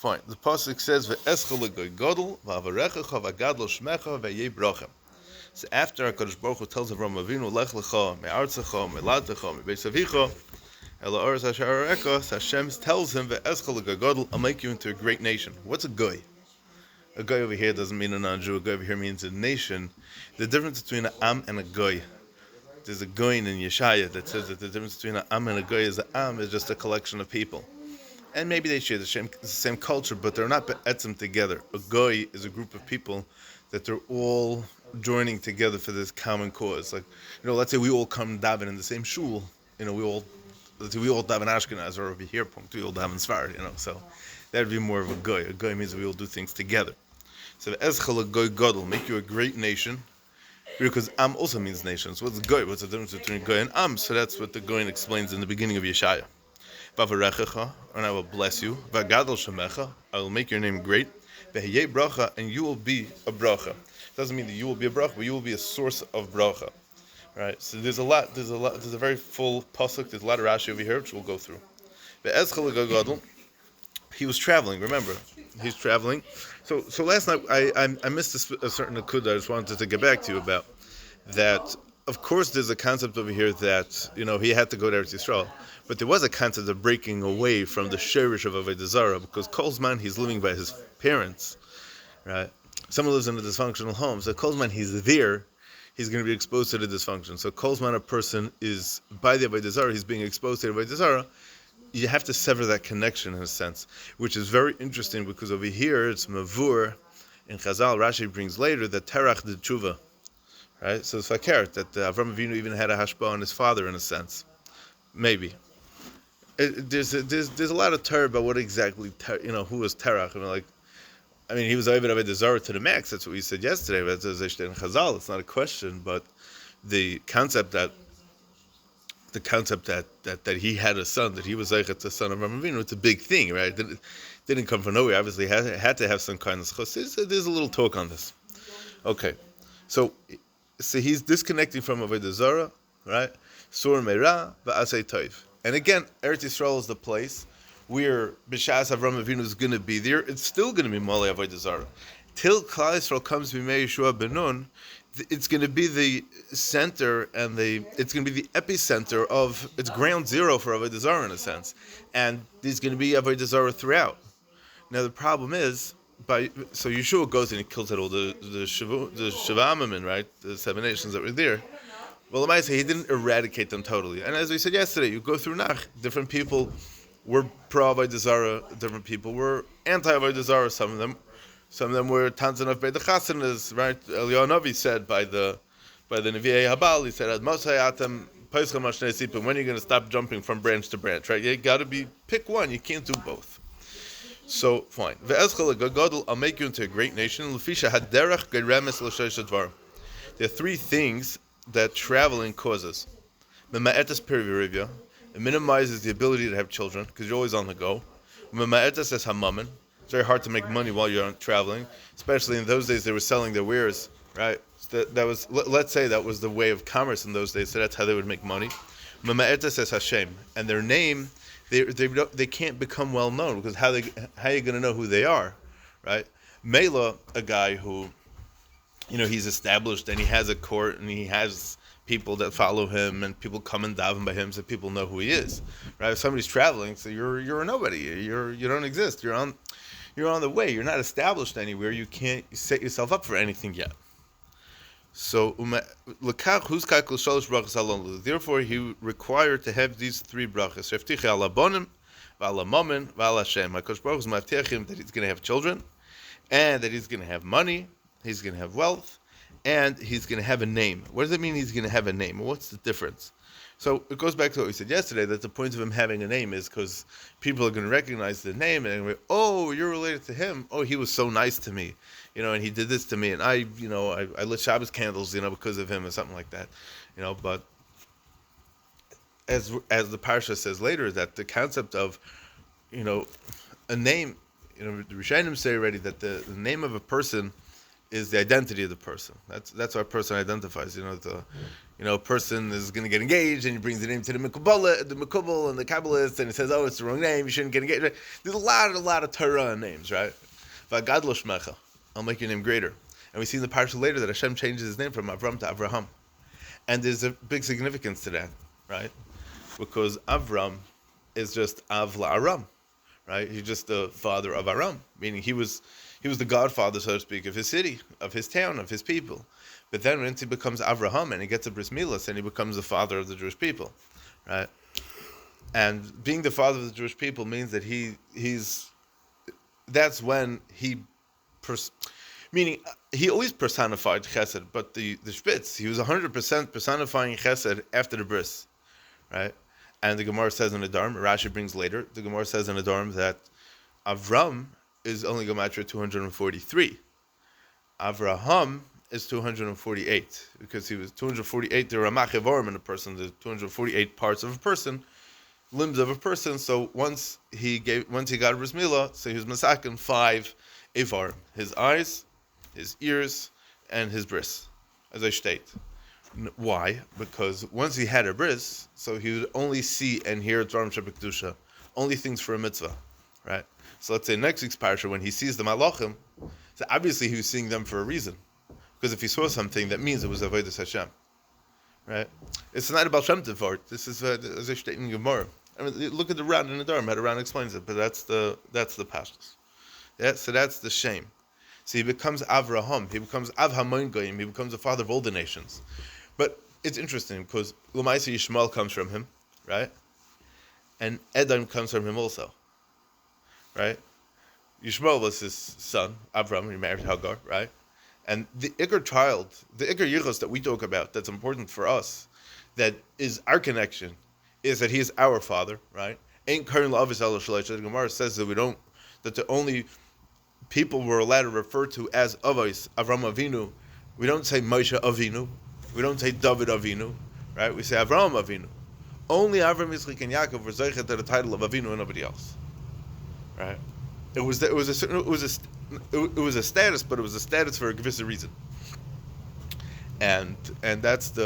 fine. The pasuk says, "Vezechel vaavרכך וגדלה שמך והיה ברכה." So after HaKadosh Baruch Hu tells Avraham Avinu, "Lech lecha me'artzecha me'latecha me'beis avicha el ha'aretz asher arecha," Hashem tells him, "Vezechel v'gadol, I'll make you into a great nation." What's a goy? A goy over here doesn't mean a non-Jew. A goy over here means a nation. The difference between an am and a goy. There's a goyin in Yeshaya that says that the difference between an am and a goy is an am is just a collection of people. And maybe they share the same culture, but they're not be'etzim together. A goy is a group of people that they're all joining together for this common cause. Like, let's say we all come daven in the same shul. We all daven Ashkenaz, or over here, we all daven Sfard. So that would be more of a goy. A goy means we all do things together. So Vezechel goy gadol, make you a great nation. Because Am also means nation. So what's goy? What's the difference between goy and Am? So that's what the goyin explains in the beginning of Yeshaya. Vaavרכך, and I will bless you. V'gadol shemecha, I will make your name great. V'aya bracha, and you will be a bracha. Doesn't mean that you will be a bracha, but you will be a source of bracha. Right? So there's a very full pasuk. There's a lot of Rashi over here, which we'll go through. Vezechel gadol, he was traveling. Remember, he's traveling. So last night I missed a certain akud I just wanted to get back to you about. That of course there's a concept over here that he had to go to Eretz Yisrael, but there was a concept of breaking away from the sherish of Avodah Zarah, because Kolzman he's living by his parents, right? Someone lives in a dysfunctional home, so Kolzman he's there, he's going to be exposed to the dysfunction. So Kolzman a person is by the Avodah Zarah, he's being exposed to the Avodah Zarah. You have to sever that connection in a sense, which is very interesting because over here it's mavur. In Chazal, Rashi brings later that Terach did tshuva, right? So it's fakir that Avraham Avinu even had a hashpah on his father in a sense, maybe. There's a lot of Torah about what exactly who was Terach. He was Ovid Avodah Zarah to the max. That's what we said yesterday. But in Chazal, it's not a question, but the concept that he had a son, that he was Zeichet, the son of Avraham Avinu, it's a big thing, right? It didn't come from nowhere. Obviously, had to have some kind of schos. There's a little talk on this. Okay, so he's disconnecting from Avodah Zarah, right? Sur meira va'asei toiv. And again, Eretz Yisrael is the place where B'shas Avraham Avinu is going to be there. It's still going to be Molei Avodah Zarah. Till Klal Yisrael comes B'mei Yeshua ben Nun, it's going to be the center and it's going to be the epicenter of, it's ground zero for Avodah Zarah in a sense. And there's going to be Avodah Zarah throughout. Now the problem is, so Yeshua goes and he kills all the Shavamim, right? The 7 nations that were there. Well, I might say he didn't eradicate them totally. And as we said yesterday, you go through Nach, different people were pro-Avodah Zarah, different people were anti-Avodah Zarah, some of them were Tanzan of Beit Chasanas, right? Eliyahu Navi said by the Nevi'ei Habal, he said, "Ad Mosayatem Paischa Mashnei Sipim." When are you going to stop jumping from branch to branch, right? You got to pick one. You can't do both. So fine. Ve'ezchel gadol, I'll make you into a great nation. Lefisha haderech geremes l'sheish dvar. There are 3 things that traveling causes. Mema'etes perivirivya, it minimizes the ability to have children because you're always on the go. Mema'etes es hamamen. It's very hard to make money while you're traveling, especially in those days they were selling their wares, right? So that was, let's say that was the way of commerce in those days, so that's how they would make money. Mema'etes es Hashem, and their name, they can't become well known because how are you going to know who they are, right? Mela, a guy who, he's established and he has a court and he has people that follow him and people come and daven by him, so people know who he is, right? If somebody's traveling, so you're a nobody, you don't exist, you're on the way, you're not established anywhere, you can't set yourself up for anything yet. So therefore he required to have these 3 brachas. HaKadosh Baruch Hu is mavtiach him that he's going to have children, and that he's going to have money, he's going to have wealth, and he's going to have a name. What does it mean he's going to have a name? What's the difference? So it goes back to what we said yesterday, that the point of him having a name is because people are going to recognize the name and go, oh, you're related to him. Oh, he was so nice to me, and he did this to me, and I lit Shabbos candles, because of him or something like that, But as the parsha says later, that the concept of, a name, the Rishonim say already that the name of a person is the identity of the person. That's how a person identifies. A person is going to get engaged, and he brings the name to the Mikubal and the Kabbalists, and he says, "Oh, it's the wrong name. You shouldn't get engaged." Right? There's a lot of Torah names, right? V'gadla, I'll make your name greater. And we see in the parsha later that Hashem changes his name from Avram to Avraham, and there's a big significance to that, right? Because Avram is just Av la'Aram, right? He's just the father of Aram, meaning he was the godfather, so to speak, of his city, of his town, of his people. But then once he becomes Avraham and he gets a bris milas, and he becomes the father of the Jewish people, right? And being the father of the Jewish people means that that's when meaning he always personified Chesed, but the Spitz, he was 100% personifying Chesed after the bris, right? And the Gemara says in the Dharm, Rashi brings later, the Gemara says in the Dharm that Avram is only Gematria 243. Avraham is 248, because he was 248, there are Ramach Evorim in a person, there's 248 parts of a person, limbs of a person, so once he got a bris milah, so he was Masakin 5 Evorim, his eyes, his ears, and his bris, as I state. Why? Because once he had a bris, so he would only see and hear Dvarim Shebekdusha, only things for a mitzvah, right? So let's say next week's parsha, when he sees the malachim, so obviously he was seeing them for a reason, because if he saw something, that means it was avodas Hashem, right? It's not about Shem Tov. This is as I state in Gemara. I mean, look at the Ran in the Dharm. How the Ran explains it, but that's the pashtus. Yeah, so that's the shame. So he becomes Avraham. He becomes Av Hamoin Goyim. He becomes the father of all the nations. But it's interesting because L'maisa Yishmael comes from him, right? And Edom comes from him also, right? Yishmael was his son, Avram. He married Hagar, right? And the Iker child, the Iker Yichus that we talk about, that's important for us, that is our connection, is that he is our father, right? Ain't Karin La'avis Ela Shalosh. The Gemara says that the only people we're allowed to refer to as Avos, Avram Avinu, we don't say Moshe Avinu, we don't say David Avinu, right? We say Avram Avinu. Only Avram, Yitzchak, and Yaakov were zeichet to the title of Avinu and nobody else, right? It was a status, but it was a status for a given reason, and that's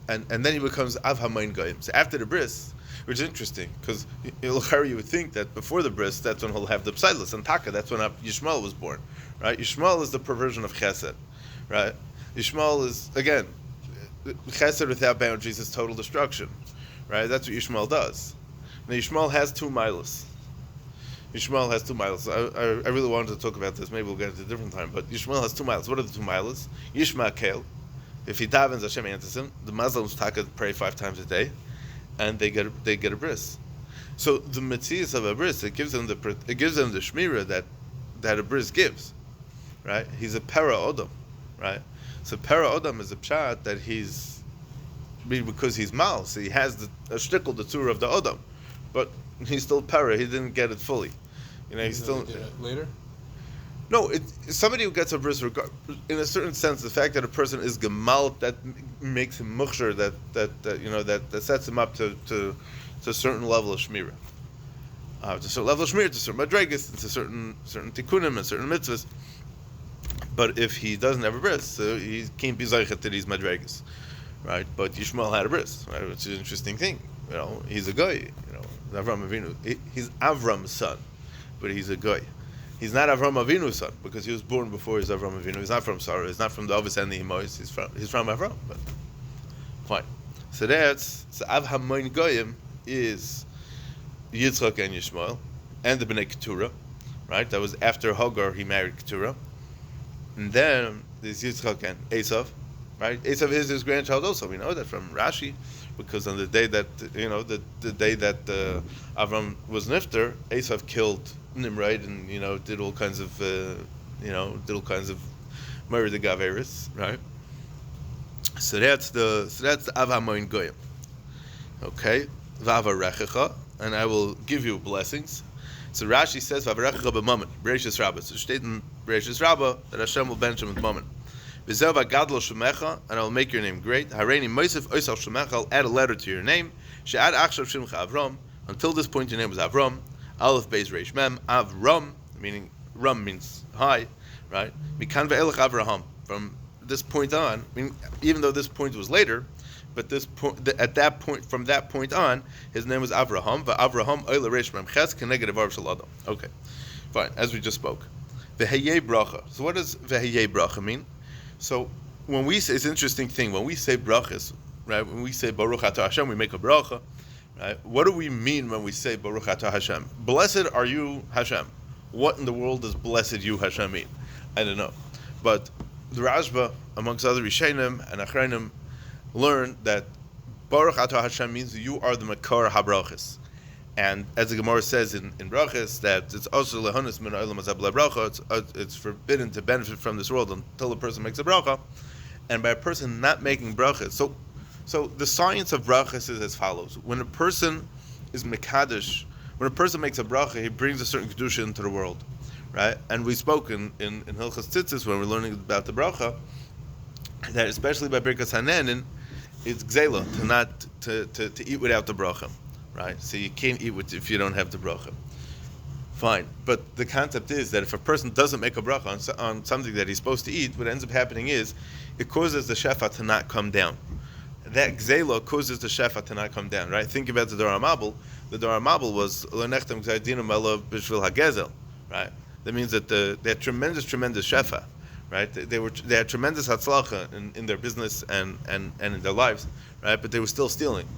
and then he becomes Av Hamoin Goyim. So after the bris, which is interesting because you would think that before the bris, that's when he'll have the psilus and taka. That's when Yishmael was born, right? Yishmael is the perversion of Chesed, right? Yishmael is again Chesed without boundaries is total destruction, right? That's what Yishmael does. Now Yishmael has 2 milas. Yishmael has 2 milas. I really wanted to talk about this. Maybe we'll get it at a different time. But Yishmael has 2 milas. What are the 2 milas? Yishma Kel. If he davens, Hashem answers him. The Muslims pray 5 times a day, and they get a bris. So the mitzvahs of a bris, it gives them the shmira that a bris gives, right? He's a para odom, right? So para odom is a pshat that because he's mal, so he has a shtickle, the tzur of the odom, but he's still para. He didn't get it fully. He's still later. No, somebody who gets a bris, in a certain sense, the fact that a person is gemalt, that makes him mukhshar, that sets him up to a certain level of shmira, to a certain level of shmira, to certain madregas, to certain tikkunim and certain mitzvahs. But if he doesn't have a bris, so he can't be zeichet to these madregas, right? But Yishmael had a bris, right? Which is an interesting thing. He's a guy. Avram Avinu. He's Avram's son, but he's a guy. He's not Avram Avinu's son because he was born before he's Avram Avinu. He's not from Sarah. He's not from the Avos and the Imois. He's from Avram. But fine. So Av Hamoin Goyim is Yitzchak and Yishmael and the Bnei Keturah, right? That was after Hagar he married Keturah, and then there's Yitzchak and Esav, right? Esav is his grandchild also. We know that from Rashi, because on the day that the day that Avram was nifter, Esav killed Nimrod and did all kinds of murder the Gaveris, right? So that's the Av Hamoin Goyim. Okay, Vavarechach, and I will give you blessings. So Rashi says Vavarechach b'mammon, Bereshis Rabbah. So state in Bereshis Rabbah that Hashem will bench him with mammon. V'zeh v'gadla shemecha, and I will make your name great. Hareini Mosef Oisal shemecha, I'll add a letter to your name. She'ad achshav shimcha Avram. Until this point, your name was Avram. Aleph Beis Reish Mem Avram, meaning Ram means high, right? Mikan ve'elech Avraham. From this point on, I mean, even though this point was later, but this point, at that point, from that point on, his name was Avraham. Va'avraham oile reish memches keneged avar shel Adam. Okay, fine. As we just spoke, v'hayei bracha. So what does v'hayei bracha mean? So when we say, it's an interesting thing. When we say brachas, right? When we say Baruch Atah Hashem, we make a bracha, right? What do we mean when we say Baruch Atah Hashem? Blessed are you, Hashem. What in the world does blessed you, Hashem mean? I don't know, but the Rashba, amongst other Rishonim and Achreinim, learned that Baruch Atah Hashem means you are the Makar HaBrachas. And as the Gemara says in Brachas, that it's also lehonis min ha'olam hazeh b'la bracha, it's forbidden to benefit from this world until a person makes a bracha. And by a person not making brachas, so the science of brachas is as follows. When a person is mekadosh, when a person makes a bracha, he brings a certain kedusha into the world, right? And we spoke in Hilchas Tzitzis when we're learning about the bracha, that especially by Birkas Hanenin, it's gzela to eat without the bracha, right? So you can't eat if you don't have the bracha. Fine, but the concept is that if a person doesn't make a bracha on something that he's supposed to eat, what ends up happening is it causes the shefa to not come down. That gzela causes the shefa to not come down, right? Think about the Dor HaMabul. The Dor HaMabul was lenechtem gzaydinu melav b'shvil hagezel, right? That means that they had tremendous shefa, right? They had tremendous hatzlacha in their business and in their lives, right? But they were still stealing,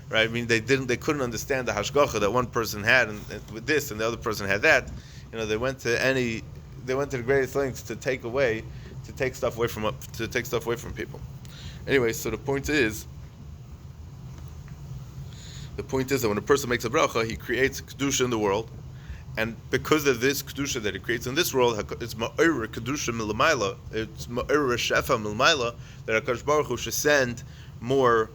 right? I mean, they couldn't understand the hashgacha that one person had and with this and the other person had that. You know, they went to the greatest lengths to take stuff away from people. Anyway, so the point is that when a person makes a bracha, he creates kedusha in the world. And because of this kedusha that he creates in this world, it's ma'ira kedusha milmayla, it's ma'ira shefa milmayla, that HaKadosh Baruch Hu should send more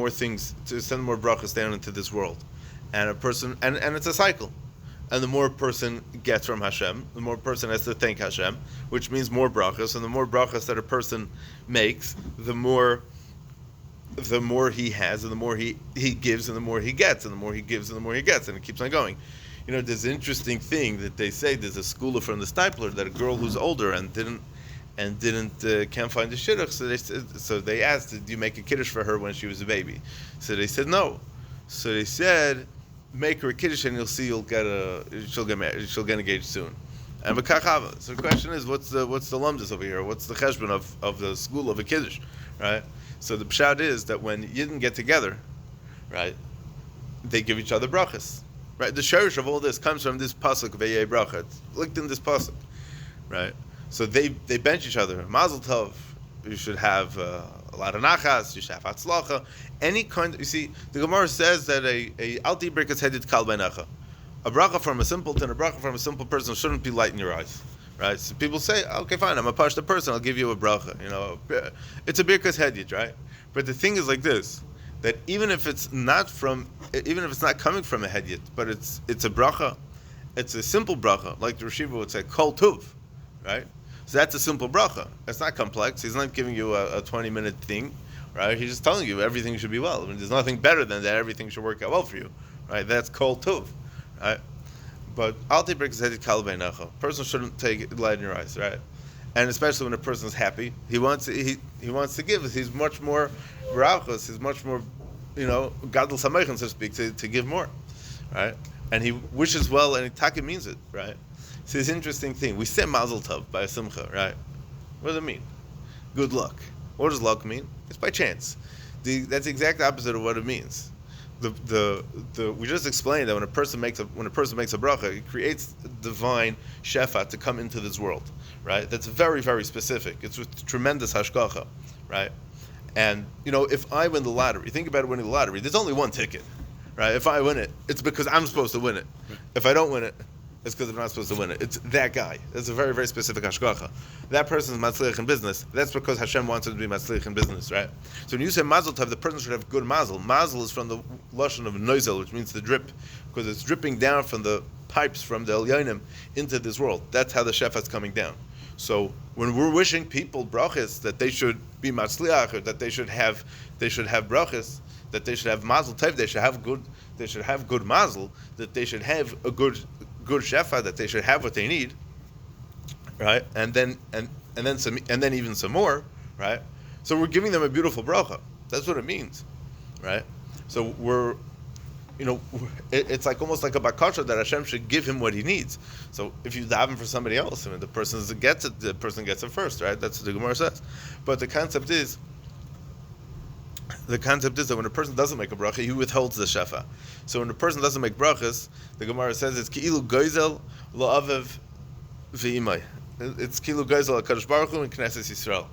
things, to send more brachas down into this world. And a person, and it's a cycle. And the more a person gets from Hashem, the more a person has to thank Hashem, which means more brachas. And the more brachas that a person makes, the more he has, and the more he gives, and the more he gets, and the more he gives, and the more he gets, and it keeps on going. You know, there's an interesting thing that they say. There's a schooler from the Stipler that a girl who's older and can't find a shidduch, so they asked, did you make a kiddush for her when she was a baby? So they said no. So they said, make her a kiddush and you'll see she'll get married, she'll get engaged soon. And v'kach. So the question is, what's the lumdus over here? What's the cheshbon of the school of a kiddush, right? So the pshat is that when Yidden get together, right, they give each other brachas, right? The sherish of all this comes from this pasuk v'yei bracha. It's linked in this pasuk, right? So they bench each other. Mazel tov. You should have a lot of nachas. You should have hatzlacha. Any kind. You see, the Gemara says that a alti birkas headed kal beinacha. A bracha from a simpleton, a bracha from a simple person shouldn't be light in your eyes, right? So people say, okay, fine, I'm a pashta person, I'll give you a bracha. You know, it's a birkas headed, right? But the thing is like this: that even if it's not coming from a hedyet, but it's a bracha, it's a simple bracha, like the Rishiva would say, kol tuv, right? So that's a simple bracha. It's not complex. He's not giving you a 20-minute thing, right? He's just telling you everything should be well. I mean, there's nothing better than that. Everything should work out well for you, right? That's kol tuv, right? But alti birkas hedyet kal beinacha. Person shouldn't take it light in your eyes, right? And especially when a person's happy, he wants to give. He's much more brachos. He's much more, gadol sameichin, so to speak, to give more, right? And he wishes well, and Taka means it, right? So it's an interesting thing. We say mazel tov by a simcha, right? What does it mean? Good luck. What does luck mean? It's by chance. That's the exact opposite of what it means. We just explained that when a person makes a bracha, it creates divine shefa to come into this world, right? That's very, very specific. It's with tremendous hashgacha, right? And if I win the lottery, think about winning the lottery. There's only one ticket, right? If I win it, it's because I'm supposed to win it. If I don't win it, it's because I'm not supposed to win it. It's that guy. That's a very, very specific hashgacha. That person is matzliach in business. That's because Hashem wants him to be matzliach in business, right? So when you say mazel tov, the person should have good mazel. Mazel is from the lashon of nozel, which means the drip, because it's dripping down from the pipes from the elyonim into this world. That's how the shefa is coming down. So when we're wishing people brachas that they should be matzliach, or that they should have brachas, that they should have mazel tov, they should have good mazel, that they should have a good shefa, that they should have what they need. right? And then even some more, right? So we're giving them a beautiful bracha. That's what it means, right? So it's like almost like a bakasha that Hashem should give him what he needs. So if you daven for somebody else, I mean, the person gets it first, right? That's what the Gemara says. But the concept is that when a person doesn't make a bracha, he withholds the shefa. So when a person doesn't make brachas, the Gemara says it's ki'ilu goizel la'avev v'imay. It's ki'ilu goizel HaKadosh Baruch Hu and Knesset Yisrael.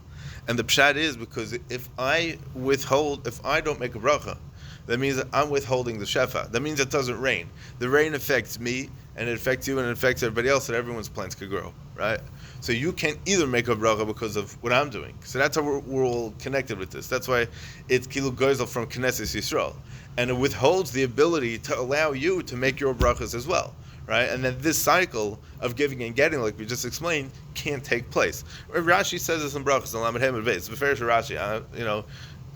And the pshat is because if I don't make a bracha, that means that I'm withholding the shefa. That means it doesn't rain. The rain affects me, and it affects you, and it affects everybody else, and everyone's plants could grow, right? So you can't either make a bracha because of what I'm doing. So that's how we're all connected with this. That's why it's kilu goizel from Knesset Yisrael. And it withholds the ability to allow you to make your brachas as well, right? And then this cycle of giving and getting, like we just explained, can't take place. Rashi says this in brachas, in Lamed Hey Amud Beis. It's Beferish Rashi.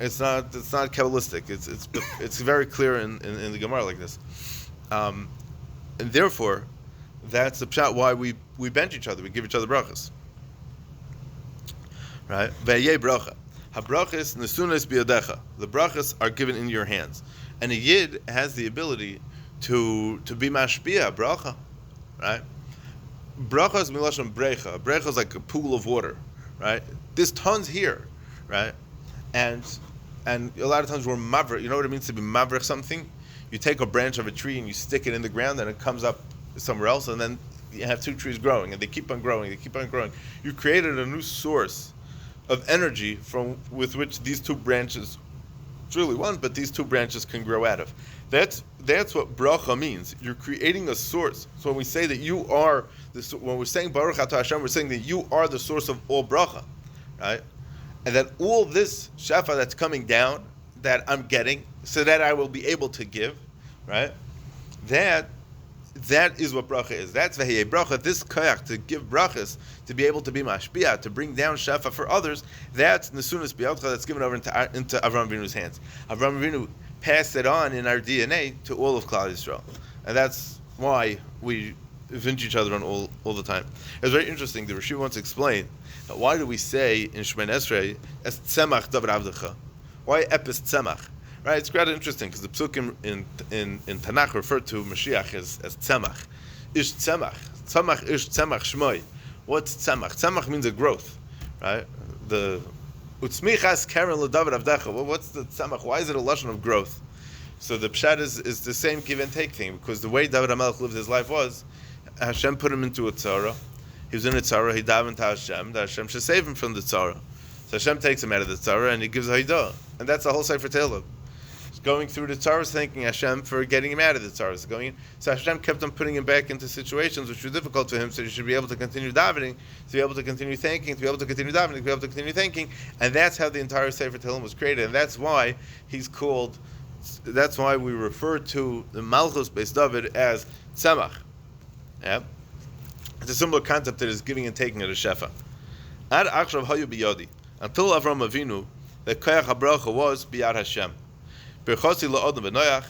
It's not Kabbalistic. It's very clear in the Gemara like this, and therefore, that's the pshat why we bench each other. We give each other brachas, right? Vaya bracha, habrachas nesunas biyadecha. The brachas are given in your hands, and a yid has the ability to be mashpia bracha, right? Bracha is milashon brecha. Brecha is like a pool of water, right? There's tons here, right? And a lot of times we're mavrich. You know what it means to be mavrich something? You take a branch of a tree and you stick it in the ground and it comes up somewhere else, and then you have two trees growing and they keep on growing, You created a new source of energy with which these two branches, it's really one, but these two branches can grow out of. That's what bracha means. You're creating a source. So when we say that you are, when we're saying Baruch Atah Hashem, we're saying that you are the source of all bracha, right? And that all this shefa that's coming down, that I'm getting, so that I will be able to give, right? That is what bracha is. That's v'heyeh bracha. This koyach to give brachas, to be able to be mashpia, to bring down shefa for others. That's nesunas biyadcha. That's given over into Avraham Avinu's hands. Avraham Avinu passed it on in our DNA to all of Klal Yisrael, and that's why we vinge each other on all the time. It's very interesting. The Rashi once explained, why do we say in Shemoneh Esrei as tzemach Vaavרכך? Why epis tzemach? Right? It's quite interesting because the psukim in Tanakh refer to Mashiach as tzemach. Ish tzemach. Tzemach ish tzemach shmoi. What's tzemach? Tzemach means a growth, right? The utzmichas keren l'David avdecha. Well, what's the tzemach? Why is it a lashon of growth? So the pshat is the same give and take thing, because the way David HaMelech lived his life was Hashem put him into a tzara. He was in a tzara, he davened to Hashem, that Hashem should save him from the tzara. So Hashem takes him out of the tzara and he gives Haidah. And that's the whole Sefer Tehillim. He's going through the tzaras, thanking Hashem for getting him out of the tzaras. So Hashem kept on putting him back into situations which were difficult for him, so he should be able to continue davening, to be able to continue thanking, to be able to continue davening, to be able to continue thanking. And that's how the entire Sefer Tehillim was created. And that's why we refer to the Malchus Beis David as tzemach. Yeah? It's a similar concept that is giving and taking at a shefa. Ad achshav hayu biyadi. Until Avraham Avinu, the koyach habracha was biyad Hashem. Berchasi la'adam v'noyach.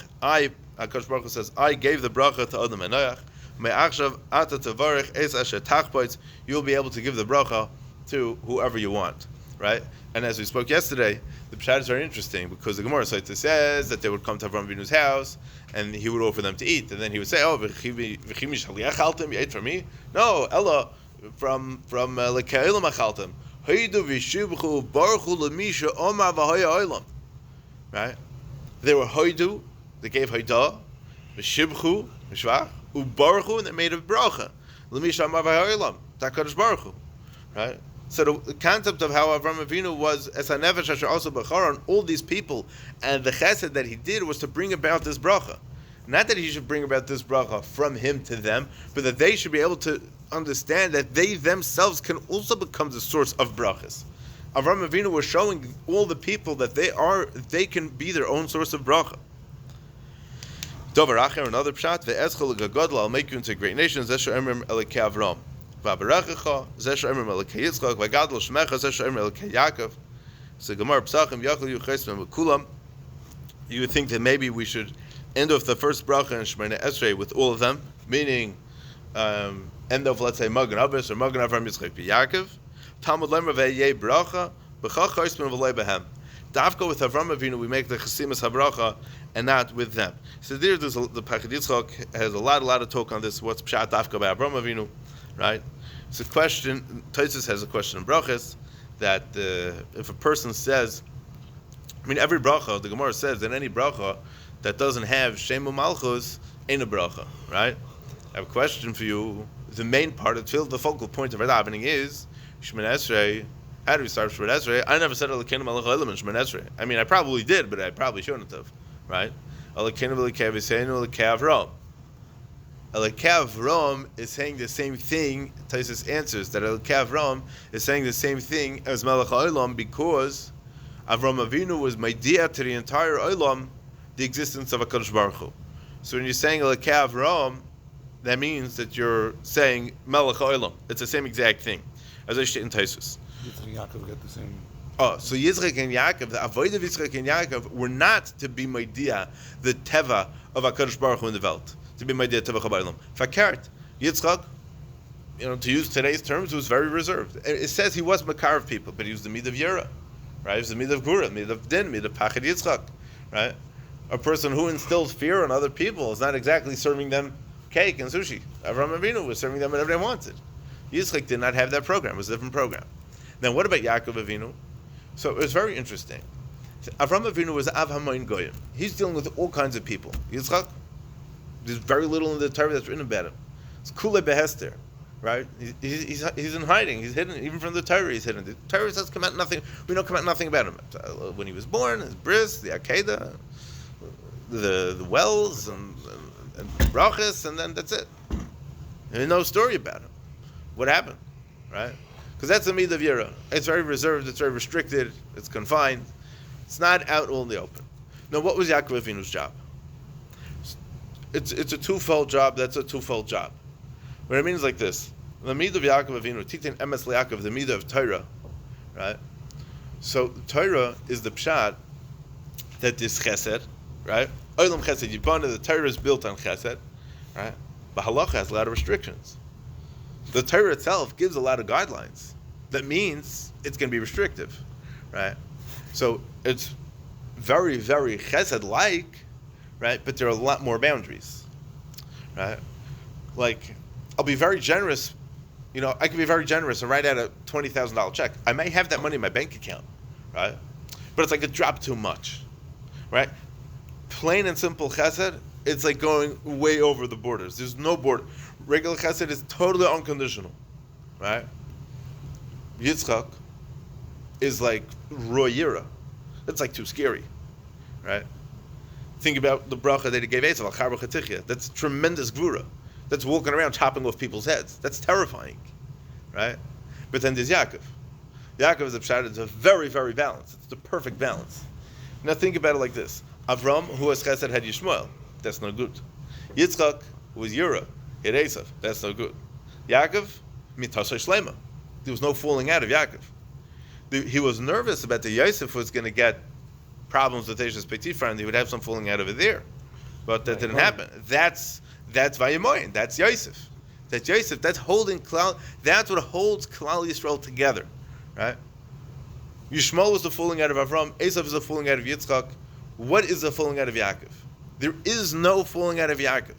HaKadosh Baruch Hu says, I gave the bracha to Adam and Noach. Me'achshav ata tevarech es asher tachboitz. You'll be able to give the bracha to whoever you want, right? And as we spoke yesterday, the pshat is very interesting because the Gemara says that they would come to Avraham Avinu's house and he would offer them to eat, and then he would say, "Oh, v'chimi shaliach altem, you ate from me? No, Ella, from lekeilam achaltem. Haydu v'shibchu baruchu lemisha omar v'haya olam." Right? They were hoidu, they gave hoidah, v'shibchu, v'shvach, u'baruchu, and they made a bracha. Lemisha omar v'haya olam. Takadosh Baruch Hu. Right? So the concept of how Avraham Avinu was as a nefesh asher also b'char on all these people, and the chesed that he did was to bring about this bracha. Not that he should bring about this bracha from him to them, but that they should be able to understand that they themselves can also become the source of brachas. Avraham Avinu was showing all the people that they can be their own source of bracha. Dovaracher, another pshat, ve'ezchel ugedla, I'll make you into a great nation. Zesher emrim elikei Avram. Vaavרכך, zesher emrim elikei Yitzchak. וגדלה שמך, zesher emrim elikei Yaakov. So Gemara Pesachim Yachal Yuchesem Kulam. You would think that maybe we should end off the first bracha in Shemoneh Esrei with all of them, meaning end of, let's say, Magen Abbas or Magen Avram Yitzchak Yaakov. Talmud Lemar Vaya Bracha B'chach Chaisman V'lei Behem. Dafka with Avram Avinu, we make the Chasimus HaBracha, and not with them. So the Parshas Yitzchak has a lot of talk on this. What's Pshat Dafka by Avram Avinu, right? It's a question. Tosfos has a question in Brachas that if a person says, every bracha, the Gemara says that any bracha that doesn't have Shem U'Malchus ain't a bracha, right? I have a question for you. The main part, the focal point of our davening is Shemoneh Esrei. How do we start Shemoneh Esrei? I never said Elokeinu Melech Haolam in Shemoneh Esrei. I probably did, but I probably shouldn't have, right? Elokeinu V'Elokei Aviseinu Elokei Avram. Elokei Avram is saying the same thing. Tosfos answers that Elokei Avram is saying the same thing as Melech Haolam because Avram Avinu was Maidia to the entire Olam, the existence of HaKadosh Baruch Hu. So when you're saying Elokei Avram, that means that you're saying Melech Haolam. It's the same exact thing as I state in Tosfos. Yitzchak and Yaakov get the same. Oh, so Yitzchak and Yaakov, the avoid of Yitzchak and Yaakov, were not to be Maidia, the Teva of HaKadosh Baruch Hu in the Welt. To be Maidia Teva Chabaylam. Fakert, Yitzchak, to use today's terms, was very reserved. It says he was Makar of people, but he was the Mid of Yera, right? He was the Mid of Gura, Mid of Din, Mid of Pachad Yitzchak, right? A person who instills fear on other people is not exactly serving them cake and sushi. Avram Avinu was serving them whatever they wanted. Yitzchak did not have that program. It was a different program. Then what about Yaakov Avinu? So it was very interesting. Avram Avinu was Av Hamoin Goyim. He's dealing with all kinds of people. Yitzchak, there's very little in the Torah that's written about him. It's Kulei Behester, right? He's in hiding. He's hidden. Even from the Torah, he's hidden. The Torah says come out nothing. We know come out nothing about him. When he was born, his bris, the Akedah, the wells, and brachas, and then that's it. There's no story about him. What happened, right? Because that's a mid of Yira. It's very reserved, it's very restricted, it's confined. It's not out all in the open. Now, what was Yaakov Avinu's job? It's a twofold job. That's a twofold job. What it means like this. The mid of Yaakov Avinu, Titin Emes Yaakov, the mid of Torah, right? So, Torah is the pshat that this chesed, right? Olam chesed yibana, the Torah is built on chesed, right? But halacha has a lot of restrictions. The Torah itself gives a lot of guidelines. That means it's going to be restrictive, right? So it's very, very chesed-like, right? But there are a lot more boundaries, right? Like, I'll be very generous. I can be very generous and write out a $20,000 check. I may have that money in my bank account, right? But it's like a drop too much, right? Plain and simple chesed, it's like going way over the borders. There's no border. Regular chesed is totally unconditional, right? Yitzchak is like royira. That's like too scary, right? Think about the bracha that he gave Esav, al char. That's tremendous gvura. That's walking around chopping off people's heads. That's terrifying, right? But then there's Yaakov. Yaakov is a pshat. It's a very, very balanced. It's the perfect balance. Now think about it like this. Avram, who was chesed, had Yishmael. That's no good. Yitzchak was Yura. He had Esav. That's no good. Yaakov, mitashay shlema. There was no falling out of Yaakov. He was nervous about the Yosef was going to get problems with Eishes Petifra, and he would have some falling out over there. But that didn't happen. That's Vayamoyin. That's Yosef. That's Yosef. That's holding Klal. That's what holds Klal Yisrael together, right? Yishmael was the falling out of Avram. Esav is the falling out of Yitzchak. What is the falling out of Yaakov? There is no falling out of Yaakov.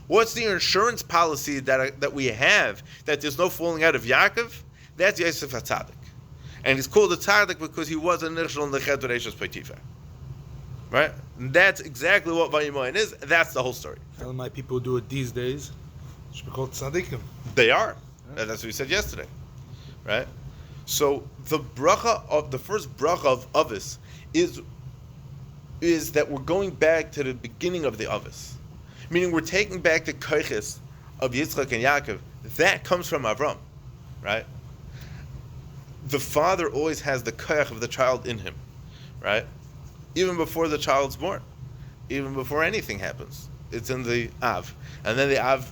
What's the insurance policy that we have that there's no falling out of Yaakov? That's Yosef HaTzadik. And he's called a tzaddik because he was a nirshal in the chet with Eishes Potiphar. Right? And that's exactly what Vayimoyin is. That's the whole story. How my people do it these days? It should be called tzaddikim. They are. Yeah. That's what we said yesterday. Right? So the first bracha of Avos is that we're going back to the beginning of the Avos. Meaning we're taking back the koiches of Yitzchak and Yaakov. That comes from Avram. Right? The father always has the koich of the child in him, right? Even before the child's born, even before anything happens, it's in the Av. And then the Av,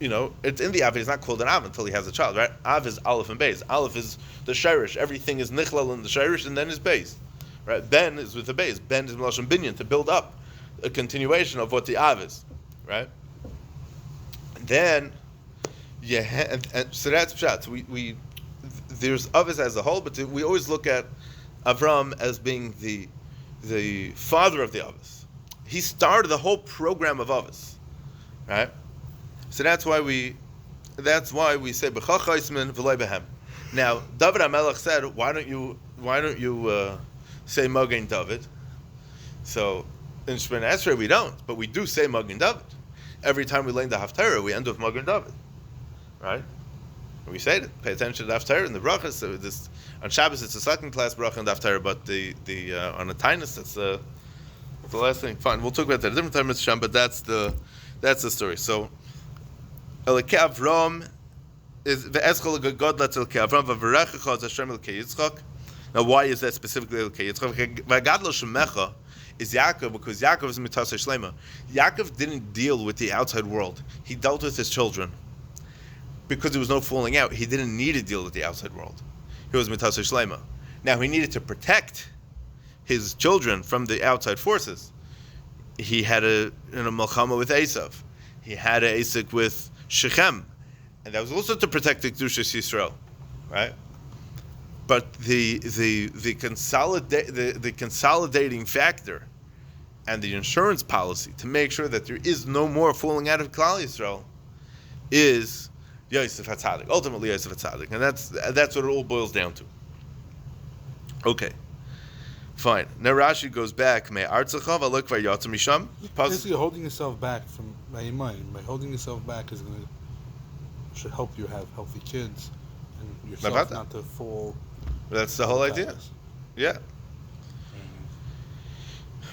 it's in the Av. He's not called an Av until he has a child, right? Av is Aleph and Beis. Aleph is the Shirish. Everything is Nichlal in the Shirish, and then is Beis, right? Ben is with the Beis. Ben is Melashon Binyan, to build up a continuation of what the Av is, right? And then Yeah, and so that's pshat. We there's Avos as a whole, but we always look at Avram as being the father of the Avos. He started the whole program of Avos, right? So that's why we say B'cha Chaisman v'lei Behem. Now David HaMelech said, why don't you say Magen David? So in Shemini Esrei we don't, but we do say Magen David. Every time we learn the Haftarah, we end with Magen David, right? We say it. Pay attention to the Haftarah and the brachas. So this on Shabbos it's a second class bracha and the Haftarah, but the on the Tainus it's the last thing. Fine, we'll talk about that at a different time, Mr. Sham. But that's the story. So Elokei Avram is ve'eschol gatla Elokei Avram va'avarechecha as Hashem Elokei Yitzchak. Now, why is that specifically Elokei Yitzchak? V'gadla shemecha is Yaakov, because Yaakov is mitasei shlema. Yaakov didn't deal with the outside world. He dealt with his children. Because there was no falling out, he didn't need to deal with the outside world. He was mitasei shlema. Now, he needed to protect his children from the outside forces. He had a malchama with Esav. He had an Asik with Shechem. And that was also to protect the Kedushas Yisrael. Right? But the consolidating factor and the insurance policy to make sure that there is no more falling out of Klal Yisrael is Yosef HaTzadik. Ultimately Yosef HaTzadik. And that's what it all boils down to. Okay. Fine. Now Rashi goes back. Basically, holding yourself back from by holding yourself back should help you have healthy kids and yourself not to fall. That's the whole idea. Yeah.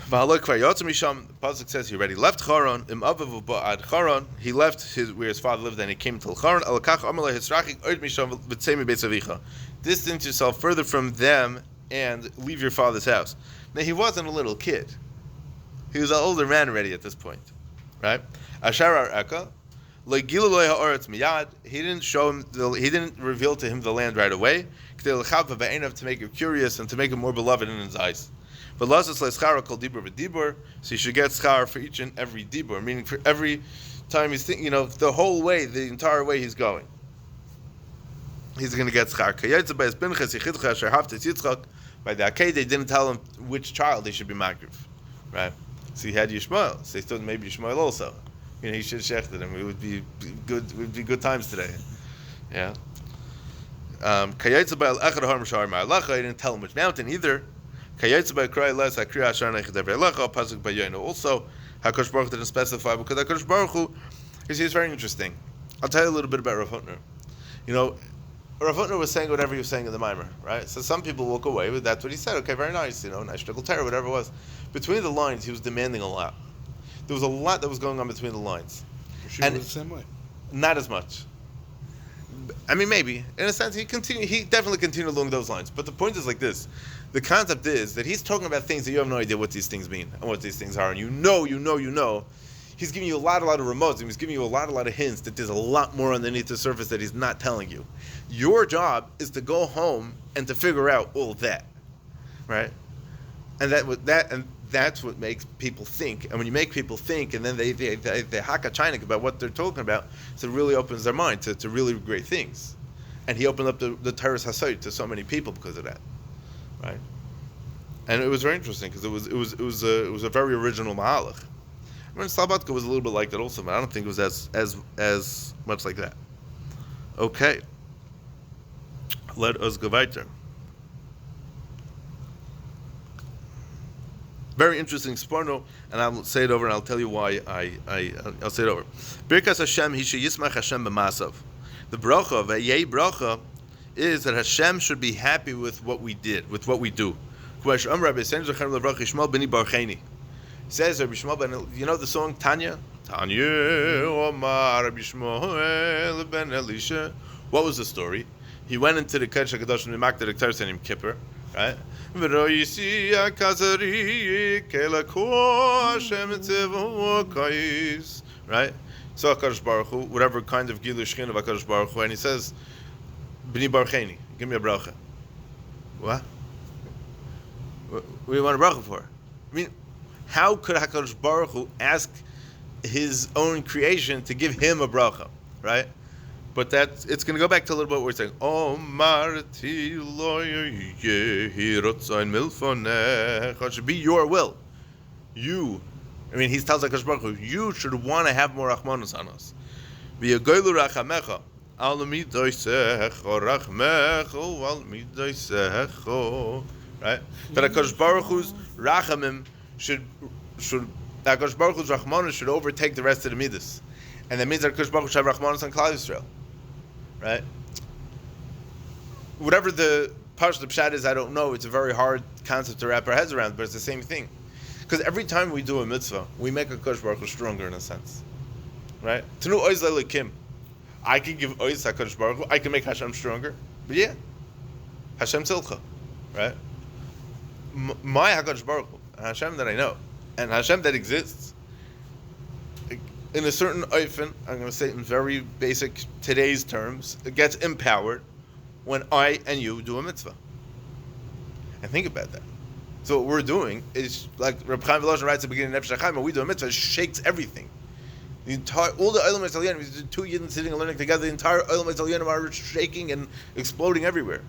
The pasuk says he already left Charan. He left where his father lived, and he came to Charan. Distance yourself further from them and leave your father's house. Now he wasn't a little kid; he was an older man already at this point, right? Ashar Eka, he didn't show him. He didn't reveal to him the land right away, to make him curious and to make him more beloved in his eyes. So you should get schar for each and every dibur, meaning for every time he's thinking, the whole way, the entire way he's going. He's going to get schar. By the Aked, they didn't tell him which child they should be magriv, right? So he had Yishmael. So they thought maybe Yishmael also. He should have shechted him. It would be good. It would be good times today. Yeah. He didn't tell him which mountain either. Also, Hakadosh Baruch didn't specify because Hakadosh Baruch Hu, it's very interesting. I'll tell you a little bit about Rav Hutner. Rav Hutner was saying whatever he was saying in the Maimer, right? So some people walk away with that's what he said. Okay, very nice, nice shtickle terror, whatever it was. Between the lines, he was demanding a lot. There was a lot that was going on between the lines. And was the same way. Not as much. I mean, maybe in a sense, he definitely continued along those lines. But the point is like this: the concept is that he's talking about things that you have no idea what these things mean and what these things are, and you know. He's giving you a lot of remotes, and he's giving you a lot of hints that there's a lot more underneath the surface that he's not telling you. Your job is to go home and to figure out all that, right? And that's what makes people think. And when you make people think, and then they haka chinik about what they're talking about, so it really opens their mind to really great things. And he opened up the Teres Hasoid to so many people because of that, right? And it was very interesting because it was a very original mahalach. I mean, Slobodka was a little bit like that also, but I don't think it was as much like that. Okay, let us go weiter. Very interesting sporno, and I'll say it over, and I'll tell you why I'll say it over. Birkas Hashem, he should yismach Hashem b'masav. The bracha, Brokha, is that Hashem should be happy with what we did, with what we do. Says Rabbi Shmuel ben, the song Tanya? Tanya, Omar Rabbi Shmuel ben Elisha. What was the story? He went into the Kodesh HaKadosh and Makdeh the Keter Sanim Kippur, right? Right? So HaKadosh Baruch Hu, whatever kind of Gilu Shechin of HaKadosh Baruch Hu, and he says, B'ni Barcheni, give me a bracha. What? What do you want a bracha for? I mean, how could HaKadosh Baruch Hu ask his own creation to give him a bracha, right? But it's going to go back to a little bit where we're saying, "Oh, marti lo yehirotzain milfonech." It should be your will. You, he tells HaKadosh Baruch Hu, you should want to have more rachmanos on us. V'yagoylu rachamecha al midoisecho rachmecho al midoisecho. Right? That HaKadosh Baruch Hu's rachamim should HaKadosh Baruch Hu's rachmanos should overtake the rest of the midas, and that means that HaKadosh Baruch Hu should have rachmanos on Klal Yisrael. Right? Whatever the Pashut Pshat is, I don't know. It's a very hard concept to wrap our heads around, but it's the same thing. Because every time we do a mitzvah, we make HaKadosh Baruch Hu stronger in a sense. Right? Tenu oiz le'lekim. I can give oiz HaKadosh Baruch Hu. I can make Hashem stronger. But yeah, Hashem tzilcha. Right? My HaKadosh Baruch Hu, Hashem that I know, and Hashem that exists, in a certain oifen, I'm going to say it in very basic today's terms, it gets empowered when I and you do a mitzvah. And think about that. So what we're doing is, like Reb Chaim Volozhin writes at the beginning of Nefesh HaChaim, when we do a mitzvah, it shakes everything. All the Olam Yisraelim, we did two Yidden sitting and learning together, the entire Olam Yisraelim are shaking and exploding everywhere.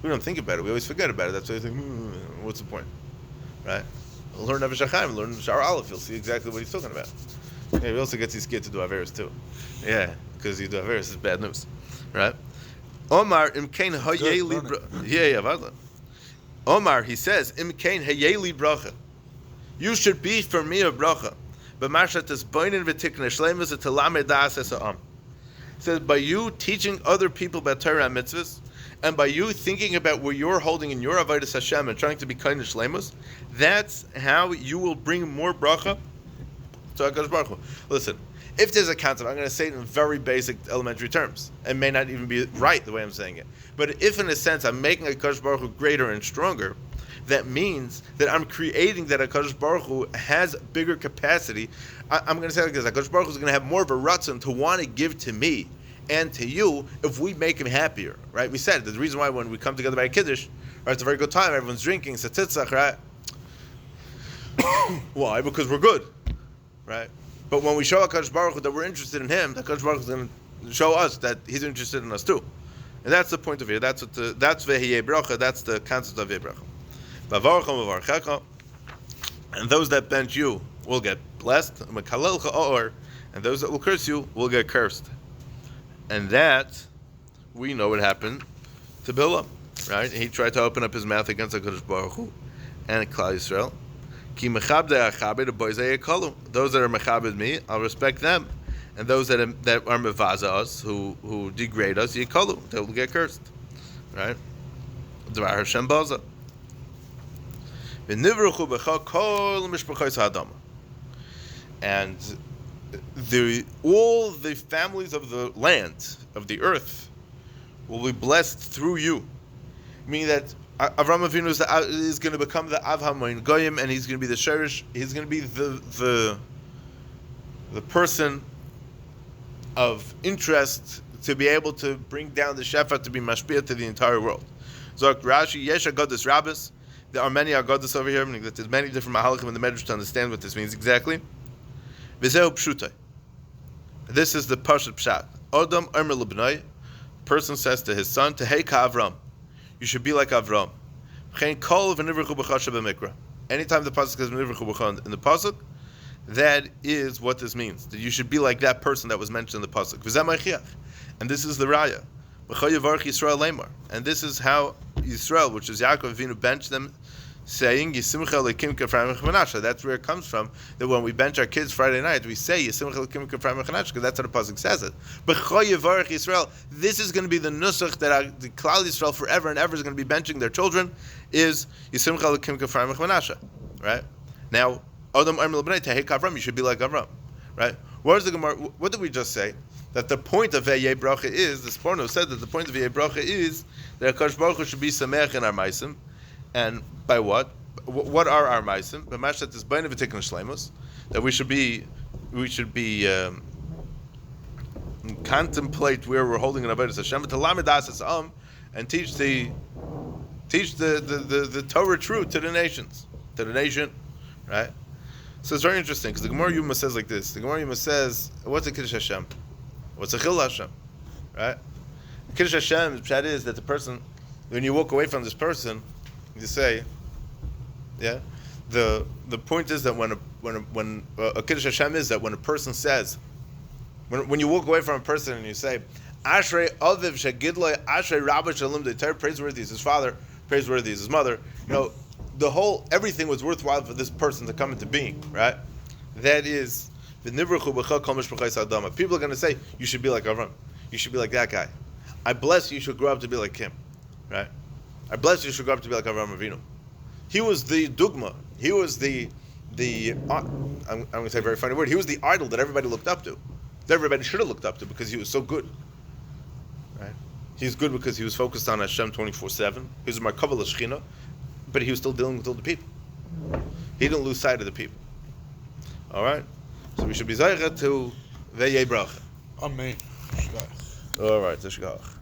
We don't think about it. We always forget about it. That's why we think, what's the point? Right? We'll learn Nefesh HaChaim, learn Shar Aleph, you'll see exactly what he's talking about. Yeah, he also gets his kid to do Averis too. Yeah, because you do Averis is bad news. Right? Omar imkein hayeli. Yeah. Omar, he says, imkein hayeli bracha. You should be for me a bracha. But marshat is boinin v'tikne shleimus etelamed das esa'am. Says by you teaching other people about Torah and mitzvahs, and by you thinking about where you're holding in your avodas Hashem and trying to be kind of shleimus, that's how you will bring more bracha to HaKadosh Baruch Hu. Listen, if there's a concept, I'm going to say it in very basic elementary terms. It may not even be right the way I'm saying it. But if in a sense I'm making HaKadosh Baruch Hu greater and stronger, that means that I'm creating that HaKadosh Baruch Hu has bigger capacity. I'm going to say like this, HaKadosh Baruch Hu is going to have more of a ratzon to want to give to me and to you if we make him happier, right? We said the reason why when we come together by a Kiddush, right, it's a very good time, everyone's drinking, it's a tzitzach, right? Why? Because we're good, right? But when we show HaKadosh Baruch Hu that we're interested in him, HaKadosh Baruch Hu is going to show us that he's interested in us too. And that's the point of here. That's Ve'aya Bracha, that's the concept of Ve'aya Bracha. Waavרכך, and those that bench you will get blessed, and those that will curse you will get cursed. And that, we know what happened to Bilam, right? He tried to open up his mouth against HaKadosh Baruch Hu and Klal Yisrael. Ki mechabdei achabed boizei yekalu. Those that are mechabed me, I'll respect them. And those that are mevaza us, who degrade us, yekalu, they will get cursed. Right? Dvar Hashem baza. And all the families of the land, of the earth, will be blessed through you. Meaning that Avraham Avinu is going to become the Av HaMoin Goyim, and he's going to be the Sherish. He's going to be the person of interest to be able to bring down the Shefa to be mashpia to the entire world. Zok Rashi Yesh Agadis Rabbis. There are many Agadis over here, meaning that there's many different Mahalikim in the Medrash to understand what this means exactly. V'zehu Pshutai. This is the Pashut Pshat. Odom Omer L'bnai. Person says to his son, Tehei Ka'Avram. You should be like Avram. Anytime the pasuk says v'nivruchu b'cha in the pasuk, that is what this means. That you should be like that person that was mentioned in the pasuk. And this is the raya. And this is how Yisrael, which is Yaakov Avinu, benched them, saying Yisimcha lekim k'Ephraim v'Manasseh. That's where it comes from. That when we bench our kids Friday night, we say Yisimcha lekim k'Ephraim v'Manasseh, because that's how the pasuk says it. Yisrael. This is going to be the nusach that the Klal Yisrael forever and ever is going to be benching their children. Is Yisimcha lekim k'Ephraim v'Manasseh. Right now, Adam Amr l'bnei tehei k'Avram. You should be like Avram. Right. What is the Gemara? What did we just say? That the point of Vaya Bracha is, the Sforno said that the point of Vaya Bracha is that HaKadosh Baruch Hu should be Sameach in our Maisim. And by what? What are our Maisim? B'mashat is Bain v'tikun shleimus. That we should be contemplate where we're holding an avodas Hashem, and teach the Torah truth to the nations, to the nation, right? So it's very interesting because the Gemara Yuma says like this. The Gemara Yuma says, "What's a Kiddush Hashem?" What's a chil Hashem? Right? Kiddush Hashem, the pshat is that the person, when you walk away from this person, you say, yeah. The point is that when a Kiddush Hashem is that when a person says, when you walk away from a person and you say, Ashrei Aviv Shegidla, Ashrei Rabbi Shalom Deitar, praiseworthy is his father, praiseworthy is his mother. Everything was worthwhile for this person to come into being, right? That is, people are going to say, you should be like Avram, you should be like that guy. I bless you should grow up to be like him, right? I bless you should grow up to be like Avram Avinu. He was the dugma. He was the I'm going to say a very funny word. He was the idol that everybody looked up to. That everybody should have looked up to because he was so good. Right? He's good because he was focused on Hashem 24/7. He was a Markava L'Shechina, but he was still dealing with all the people. He didn't lose sight of the people. All right? So we should be Zaycha to Vaya Bracha. Amen. All right, Teshkach.